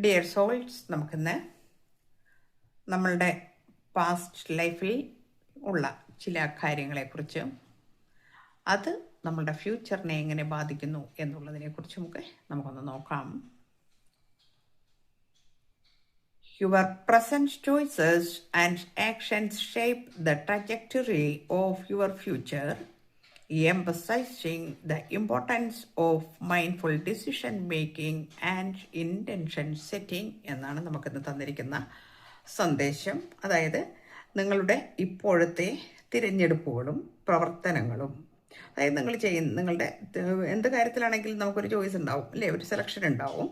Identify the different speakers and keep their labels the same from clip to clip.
Speaker 1: Dear souls, നമുക്കിന്ന് നമ്മളുടെ past ലൈഫിൽ ഉള്ള ചില കാര്യങ്ങളെക്കുറിച്ച് അത് നമ്മളുടെ ഫ്യൂച്ചറിനെ എങ്ങനെ ബാധിക്കുന്നു എന്നുള്ളതിനെക്കുറിച്ചുമൊക്കെ നമുക്കൊന്ന് നോക്കാം. Your present choices and actions shape the trajectory of your future, emphasizing the importance of mindful decision making and intention setting എന്നാണ് നമുക്കിന്ന് തന്നിരിക്കുന്ന സന്ദേശം. അതായത് നിങ്ങളുടെ ഇപ്പോഴത്തെ തിരഞ്ഞെടുപ്പുകളും പ്രവർത്തനങ്ങളും, അതായത് നിങ്ങളുടെ എന്ത് കാര്യത്തിലാണെങ്കിലും നമുക്കൊരു ചോയ്സ് ഉണ്ടാവും അല്ലേ, ഒരു സെലക്ഷൻ ഉണ്ടാവും.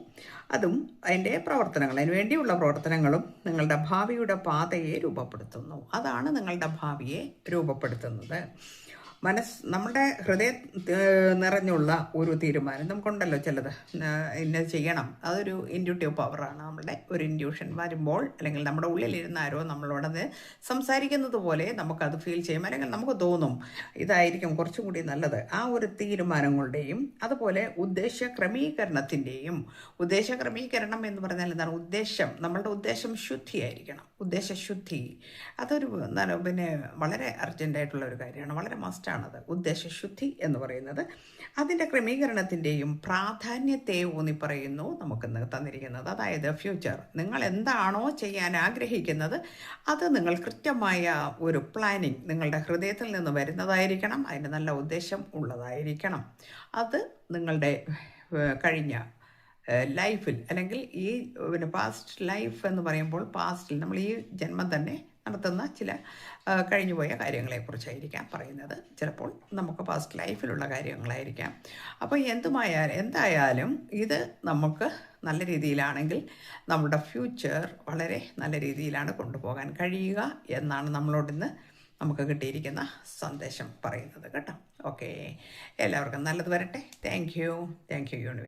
Speaker 1: അതും അതിൻ്റെ പ്രവർത്തനങ്ങൾ, അതിന് വേണ്ടിയുള്ള പ്രവർത്തനങ്ങളും നിങ്ങളുടെ ഭാവിയുടെ പാതയെ രൂപപ്പെടുത്തുന്നു. അതാണ് നിങ്ങളുടെ ഭാവിയെ രൂപപ്പെടുത്തുന്നത്. നമ്മുടെ ഹൃദയം നിറഞ്ഞുള്ള ഒരു തീരുമാനം നമുക്കുണ്ടല്ലോ, ചിലത് ഇന്നത് ചെയ്യണം. അതൊരു ഇൻഡ്യൂട്ടീവ് പവറാണ്. നമ്മുടെ ഒരു ഇൻഡ്യൂഷൻ വരുമ്പോൾ, അല്ലെങ്കിൽ നമ്മുടെ ഉള്ളിലിരുന്ന ആരോ നമ്മളോടത് സംസാരിക്കുന്നത് പോലെ നമുക്കത് ഫീൽ ചെയ്യും, അല്ലെങ്കിൽ നമുക്ക് തോന്നും ഇതായിരിക്കും കുറച്ചും കൂടി നല്ലത്. ആ ഒരു തീരുമാനങ്ങളുടെയും അതുപോലെ ഉദ്ദേശ ക്രമീകരണത്തിൻ്റെയും, ഉദ്ദേശ ക്രമീകരണം എന്ന് പറഞ്ഞാൽ എന്താണ്? ഉദ്ദേശം, നമ്മളുടെ ഉദ്ദേശം ശുദ്ധിയായിരിക്കണം. ഉദ്ദേശശുദ്ധി അതൊരു പിന്നെ വളരെ അർജൻറ്റായിട്ടുള്ള ഒരു കാര്യമാണ്, വളരെ മസ്റ്റാണത്. ഉദ്ദേശശുദ്ധി എന്ന് പറയുന്നത് അതിൻ്റെ ക്രമീകരണത്തിൻ്റെയും പ്രാധാന്യത്തെ ഊന്നി പറയുന്നു നമുക്കിന്ന് തന്നിരിക്കുന്നത്. അതായത് ഫ്യൂച്ചർ, നിങ്ങൾ എന്താണോ ചെയ്യാൻ ആഗ്രഹിക്കുന്നത് അത് നിങ്ങൾ കൃത്യമായ ഒരു പ്ലാനിങ് നിങ്ങളുടെ ഹൃദയത്തിൽ നിന്ന് വരുന്നതായിരിക്കണം. അതിന് നല്ല ഉദ്ദേശം ഉള്ളതായിരിക്കണം. അത് നിങ്ങളുടെ കഴിഞ്ഞ ലൈഫിൽ, അല്ലെങ്കിൽ ഈ പാസ്റ്റ് ലൈഫ് എന്ന് പറയുമ്പോൾ പാസ്റ്റിൽ നമ്മൾ ഈ ജന്മം തന്നെ നടത്തുന്ന ചില കഴിഞ്ഞുപോയ കാര്യങ്ങളെക്കുറിച്ചായിരിക്കാം പറയുന്നത്. ചിലപ്പോൾ നമുക്ക് പാസ്റ്റ് ലൈഫിലുള്ള കാര്യങ്ങളായിരിക്കാം. അപ്പോൾ എന്തായാലും ഇത് നമുക്ക് നല്ല രീതിയിലാണെങ്കിൽ നമ്മുടെ ഫ്യൂച്ചർ വളരെ നല്ല രീതിയിലാണ് കൊണ്ടുപോകാൻ കഴിയുക എന്നാണ് നമ്മളോടിന്ന് നമുക്ക് കിട്ടിയിരിക്കുന്ന സന്ദേശം പറയുന്നത് കേട്ടോ. ഓക്കെ, എല്ലാവർക്കും നല്ലത് വരട്ടെ. Thank you universe.